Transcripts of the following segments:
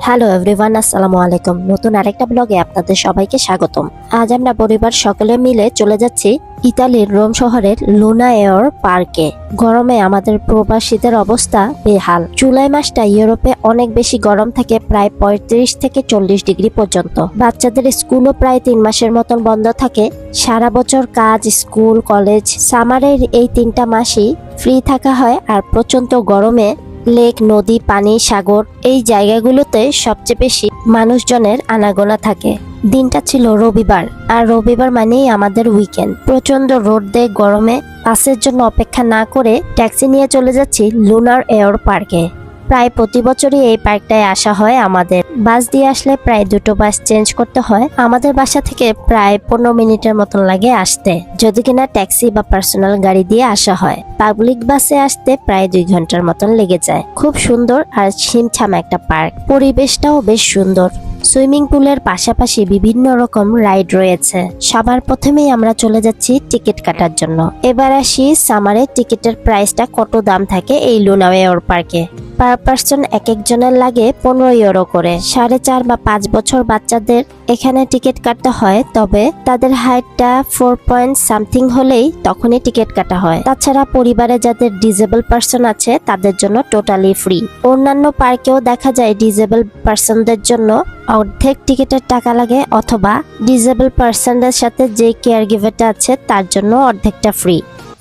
Hello everyone, আসসালামু আলাইকুম। নতুন আরেকটা ব্লগে আপনাদের সবাইকে স্বাগতম। আজ আমরা পরিবার সকলে মিলে চলে যাচ্ছি ইতালির রোম শহরের লুনা এওর পার্কে। গরমে আমাদের প্রবাসীদের অবস্থা বেহাল। জুলাই মাসটা ইউরোপে অনেক বেশি গরম থাকে, প্রায় 35 থেকে 40 ডিগ্রি পর্যন্ত। বাচ্চাদের স্কুলও প্রায় 3 মাসের মতন বন্ধ থাকে। সারা বছর কাজ, স্কুল, কলেজ, সামারের এই 3টা মাসই ফ্রি থাকা হয়। আর প্রচন্ড গরমে লেক, নদী, পানি, সাগর এই জায়গাগুলোতে সবচেয়ে বেশি মানুষজনের আনাগোনা থাকে। দিনটা ছিল রবিবার, আর রবিবার মানেই আমাদের উইকেন্ড। প্রচন্ড রোদে গরমে বাসের জন্য অপেক্ষা না করে ট্যাক্সি নিয়ে চলে যাচ্ছি লুনার এওর পার্কে। প্রায় প্রতি বছরই এই পার্কটায় আসা হয় আমাদের। বাস দিয়ে আসলে প্রায় 2টো বাস চেঞ্জ করতে হয়। আমাদের বাসা থেকে প্রায় 15 মিনিটের মতন লাগে আসতে, যদি কিনা ট্যাক্সি বা পার্সোনাল গাড়ি দিয়ে আসা হয়। পাবলিক বাসে আসতে প্রায় 2 ঘন্টার মতন লেগে যায়। খুব সুন্দর আর ছিমছাম একটা পার্ক, পরিবেশটাও বেশ সুন্দর। সুইমিং পুলের পাশাপাশি বিভিন্ন রকম রাইড রয়েছে। সবার প্রথমেই আমরা চলে যাচ্ছি টিকিট কাটার জন্য। এবার আসি সামারে টিকিটের প্রাইসটা কত দাম থাকে এই লুনা এওর পার্কে। পার পার্সন এক একজনের লাগে 15 ইউরো করে। 4.5 বা 5 বছর বাচ্চাদের এখানে টিকিট কাটতে হয়, তবে তাদের হাইটটা 4 পয়েন্ট সামথিং হলেই তখনই টিকিট কাটা হয়। তাছাড়া পরিবারে যাদের ডিজেবল পার্সন আছে তাদের জন্য টোটালি ফ্রি। অন্যান্য পার্কেও দেখা যায় ডিজেবল পার্সনদের জন্য অর্ধেক টিকিটের টাকা লাগে, অথবা ডিজেবল পার্সনদের সাথে যে কেয়ার গিভারটা আছে তার জন্য অর্ধেকটা ফ্রি।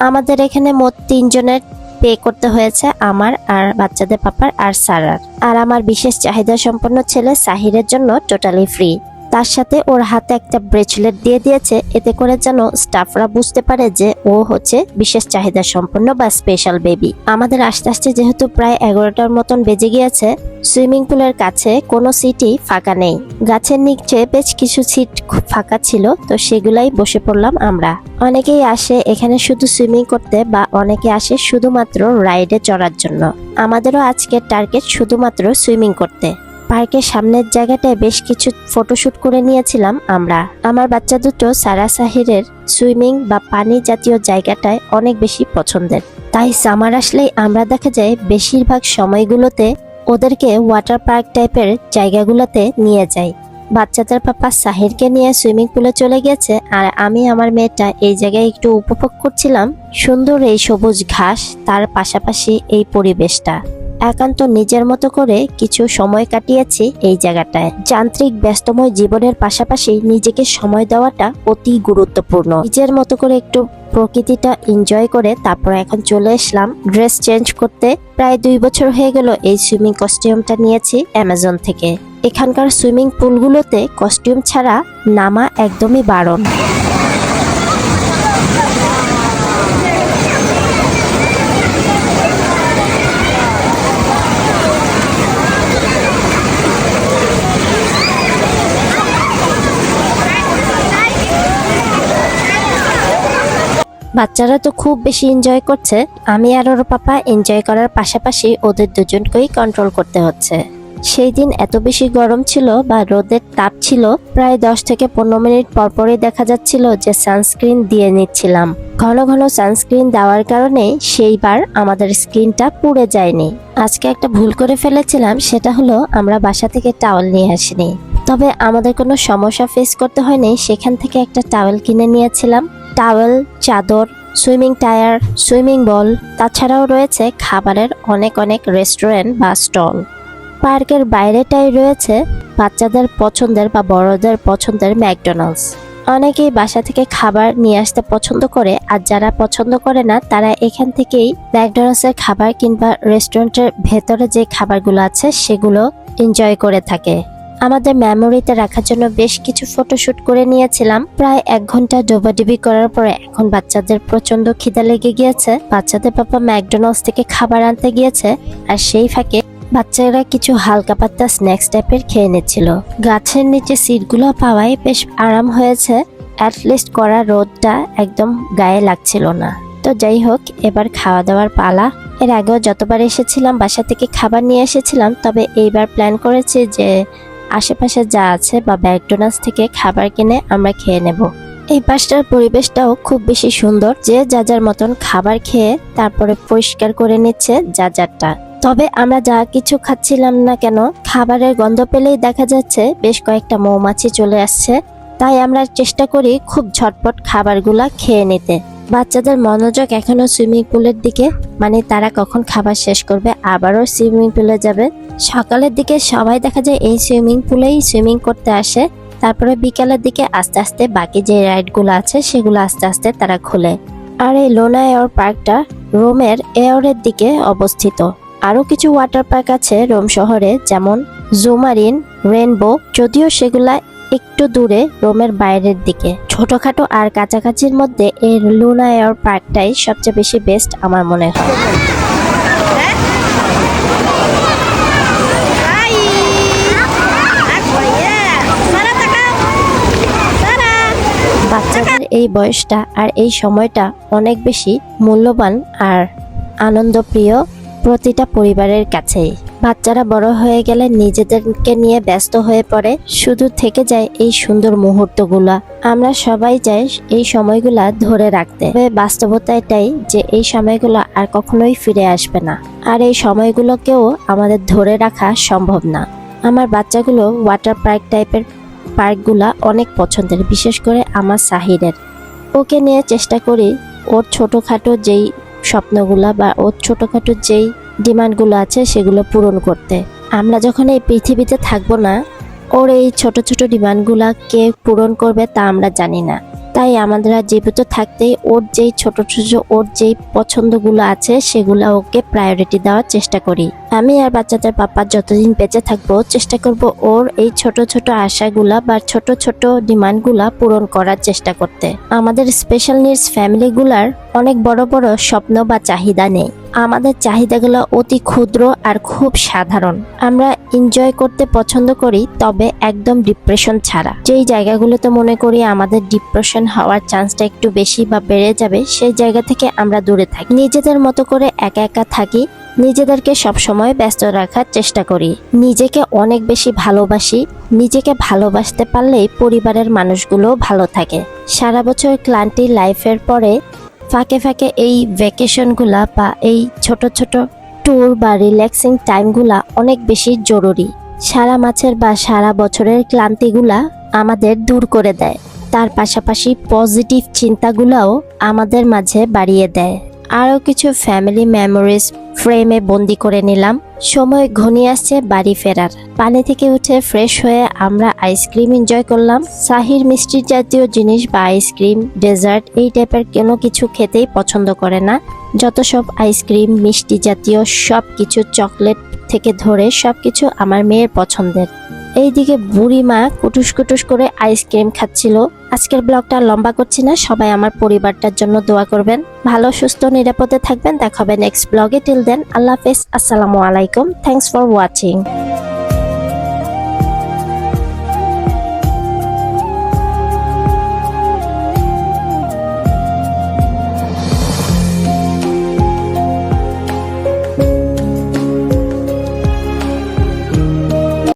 আমাদের এখানে মোট 3 জনের পে করতে হয়েছে, আমার আর বাচ্চাদের পাপার আর সারার। আর আমার বিশেষ চাহিদা সম্পন্ন ছেলে সাহিরের জন্য টোটালি ফ্রি। তার সাথে ওর হাতে একটা ব্রেসলেট দিয়ে দিয়েছে, এতে করে যেন স্টাফরা বুঝতে পারে যে ও হচ্ছে বিশেষ চাহিদা সম্পন্ন বা স্পেশাল বেবি। আমাদের আস্তে আস্তে যেহেতু প্রায় 11টার মতন বেজে গিয়েছে, সুইমিং পুলের কাছে কোনো সিটই ফাঁকা নেই। গাছের নিচে বেশ কিছু সিট ফাঁকা ছিল, তো সেগুলাই বসে পড়লাম আমরা। অনেকেই আসে এখানে শুধু সুইমিং করতে, বা অনেকে আসে শুধুমাত্র রাইডে চড়ার জন্য। আমাদেরও আজকে টার্গেট শুধুমাত্র সুইমিং করতে। পার্কের সামনের জায়গাটায় বেশ কিছু ফটোশুট করে নিয়েছিলাম আমরা। আমার বাচ্চা দুটো সারা সাহিরের সুইমিং বা পানি জাতীয় জায়গাটায় অনেক বেশি পছন্দের, তাই সামার আসলেই আমরা দেখা যায় বেশিরভাগ সময়গুলোতে ওদেরকে ওয়াটার পার্ক টাইপের জায়গাগুলোতে নিয়ে যাই। বাচ্চাদের পাপা সাহিরকে নিয়ে সুইমিং পুলে চলে গেছে, আর আমি আমার মেয়েটা এই জায়গায় একটু উপভোগ করছিলাম সুন্দর এই সবুজ ঘাস, তার পাশাপাশি এই পরিবেশটা। একান্ত নিজের মতো করে কিছু সময় কাটিয়েছি এই জায়গাটায়। যান্ত্রিক ব্যস্তময় জীবনের পাশাপাশি নিজেকে সময় দেওয়াটা অতি গুরুত্বপূর্ণ। নিজের মতো করে একটু প্রকৃতিটা এনজয় করে তারপর এখন চলে আসলাম ড্রেস চেঞ্জ করতে। প্রায় 2 বছর হয়ে গেল এই সুইমিং কস্টিউমটা নিয়েছি অ্যামাজন থেকে। এখানকার সুইমিং পুলগুলোতে কস্টিউম ছাড়া নামা একদমই বারণ। বাচ্চারা তো খুব বেশি এনজয় করছে, আমি আর ওর পাপা এনজয় করার পাশাপাশি ওদের দুজনকেই কন্ট্রোল করতে হচ্ছে। সেই দিন এত বেশি গরম ছিল বা রোদের তাপ ছিল, প্রায় 10 থেকে 15 মিনিট পরপরই দেখা যাচ্ছিল যে সানস্ক্রিন দিয়ে নিচ্ছিলাম। ঘন ঘন সানস্ক্রিন দেওয়ার কারণে সেইবার আমাদের স্কিনটা পুড়ে যায়নি। আজকে একটা ভুল করে ফেলেছিলাম, সেটা হলো আমরা বাসা থেকে টাওয়াল নিয়ে আসিনি। তবে আমাদের কোনো সমস্যা ফেস করতে হয়নি, সেখান থেকে একটা টাওয়াল কিনে নিয়েছিলাম। টাওয়েল, চাদর, সুইমিং টায়ার, সুইমিং বল, তাছাড়াও রয়েছে খাবারের অনেক অনেক রেস্টুরেন্ট বা স্টল। পার্কের বাইরেটাই রয়েছে বাচ্চাদের পছন্দের বা বড়দের পছন্দের ম্যাকডোনাল্ডস। অনেকেই বাসা থেকে খাবার নিয়ে আসতে পছন্দ করে, আর যারা পছন্দ করে না তারা এখান থেকেই ম্যাকডোনাল্ডসের খাবার কিংবা রেস্টুরেন্টের ভেতরে যে খাবারগুলো আছে সেগুলো এনজয় করে থাকে। আমাদের মেমোরিতে রাখার জন্য বেশ কিছু ফটোশুট করে নিয়েছিলাম। প্রায় 1 ঘন্টা ডোবাডুবি করার পরে এখন বাচ্চাদের প্রচন্ড খিদা লেগে গিয়েছে। বাচ্চাদের পাপা ম্যাকডোনাল্ডস থেকে খাবার আনতে গিয়েছে, আর সেই ফাঁকে বাচ্চারা কিছু হালকা পাতলা স্ন্যাক্স টাইপের খেয়ে নিচ্ছিল। গাছের নিচে সিটগুলো পাওয়ায় বেশ আরাম হয়েছে, অ্যাটলিস্ট করা রোদটা একদম গায়ে লাগছিল না। তো যাই হোক, এবার খাওয়া দাওয়ার পালা। এর আগেও যতবার এসেছিলাম বাসা থেকে খাবার নিয়ে এসেছিলাম, তবে এইবার প্ল্যান করেছি যে আশেপাশে যা আছে বা ম্যাকডোনাল্ডস থেকে খাবার কিনে আমরা খেয়ে নেব। এই পাশটার পরিবেশটাও খুব বেশি সুন্দর, যে যা যার মতন খাবার খেয়ে তারপরে পরিষ্কার করে নিচ্ছে যা যারটা। তবে আমরা যা কিছু খাচ্ছিলাম না কেন, খাবারের গন্ধ পেলেই দেখা যাচ্ছে বেশ কয়েকটা মৌমাছি চলে আসছে। তাই আমরা চেষ্টা করি খুব ঝটপট খাবারগুলা খেয়ে নিতে। বাচ্চাদের মনোযোগ এখনো সুইমিং পুলের দিকে, মানে তারা কখন খাবার শেষ করবে আবারও সুইমিং পুলে যাবে। সকালের দিকে সবাই দেখা যায় এই সুইমিং পুলেই সুইমিং করতে আসে, তারপরে বিকালের দিকে আস্তে আস্তে বাকি যে রাইডগুলো আছে সেগুলো আস্তে আস্তে তারা খোলে। আর এই লোনা এয়ার পার্কটা রোমের এয়ারের দিকে অবস্থিত। আরো কিছু ওয়াটার পার্ক আছে রোম শহরে, যেমন জুমারিন, রেনবো, যদিও সেগুলা একটু দূরে রোমের বাইরের দিকে। ছোটখাটো আর কাছাকাছির মধ্যে এই লুনা এয়ার পার্কটাই সবচেয়ে বেশি বেস্ট আমার মনে হয়। বাচ্চাদের এই বয়সটা আর এই সময়টা অনেক বেশি মূল্যবান আর আনন্দপ্রিয় প্রতিটা পরিবারের কাছেই। বাচ্চারা বড় হয়ে গেলে নিজেদেরকে নিয়ে ব্যস্ত হয়ে পড়ে, শুধু থেকে যায় এই সুন্দর মুহূর্তগুলা। আমরা সবাই চাই এই সময়গুলা ধরে রাখতে, তবে বাস্তবতা এটাই যে এই সময়গুলো আর কখনোই ফিরে আসবে না, আর এই সময়গুলোকেও আমাদের ধরে রাখা সম্ভব না। আমার বাচ্চাগুলো ওয়াটার পার্ক টাইপের পার্কগুলা অনেক পছন্দের, বিশেষ করে আমার সাহিরের। ওকে নিয়ে চেষ্টা করি ওর ছোটোখাটো যেই স্বপ্নগুলা বা ওর ছোটোখাটো যেই ডিমান্ডগুলো আছে সেগুলো পূরণ করতে। আমরা যখন এই পৃথিবীতে থাকবো না, ওর এই ছোট ছোট ডিমান্ডগুলা কে পূরণ করবে তা আমরা জানি না। তাই আমাদের জীবিত থাকতেই ওর যেই ছোট ছোট ওর যেই পছন্দগুলো আছে সেগুলো ওকে প্রায়োরিটি দেওয়ার চেষ্টা করি। আমি আর বাচ্চাদের পাপা যতদিন বেঁচে থাকবো চেষ্টা করব ওর এই ছোট ছোট আশাগুলা বা ছোট ছোট ডিমান্ডগুলা পূরণ করার চেষ্টা করতে। আমাদের স্পেশাল নিডস ফ্যামিলিগুলার অনেক বড় বড় স্বপ্ন বা চাহিদা নেই। আমাদের চাহিদাগুলো অতি ক্ষুদ্র আর খুব সাধারণ। আমরা এনজয় করতে পছন্দ করি, তবে একদম ডিপ্রেশন ছাড়া। যেই জায়গাগুলোতে মনে করি আমাদের ডিপ্রেশন হওয়ার চান্সটা একটু বেশি বা বেড়ে যাবে, সেই জায়গা থেকে আমরা দূরে থাকি। নিজেদের মতো করে একা একা থাকি, নিজেদেরকে সবসময় ব্যস্ত রাখার চেষ্টা করি। নিজেকে অনেক বেশি ভালোবাসি। নিজেকে ভালোবাসতে পারলেই পরিবারের মানুষগুলো ভালো থাকে। সারা বছর ক্লান্তি লাইফের পরে ফাঁকে ফাঁকে এই ভ্যাকেশনগুলা বা এই ছোট ছোট ট্যুর বা রিল্যাক্সিং টাইমগুলা অনেক বেশি জরুরি। সারা মাসের বা সারা বছরের ক্লান্তিগুলা আমাদের দূর করে দেয়, তার পাশাপাশি পজিটিভ চিন্তাগুলাও আমাদের মাঝে বাড়িয়ে দেয়। আরও কিছু ফ্যামিলি মেমোরিজ ফ্রেমে বন্দি করে নিলাম। সময় ঘনিয়ে আসছে বাড়ি ফেরার। পানি থেকে উঠে ফ্রেশ হয়ে আমরা আইসক্রিম এনজয় করলাম। সাহির মিষ্টি জাতীয় জিনিস বা আইসক্রিম, ডেজার্ট এই টাইপের কোনো কিছু খেতেই পছন্দ করে না। যত সব আইসক্রিম, মিষ্টি জাতীয় সব কিছু, চকলেট থেকে ধরে সব কিছু আমার মেয়ের পছন্দের। এইদিকে বুড়ি মা কুটুস কুটুস করে আইসক্রিম খাচ্ছিল। আজকের ব্লগটা লম্বা করছি না, সবাই আমার পরিবারটার জন্য দোয়া করবেন। ভালো সুস্থ নিরাপদে থাকবেন। দেখা হবে নেক্সট ব্লগে। টিল দেন আল্লাহ হাফেজ, আসসালামু আলাইকুম, থ্যাংকস ফর ওয়াচিং।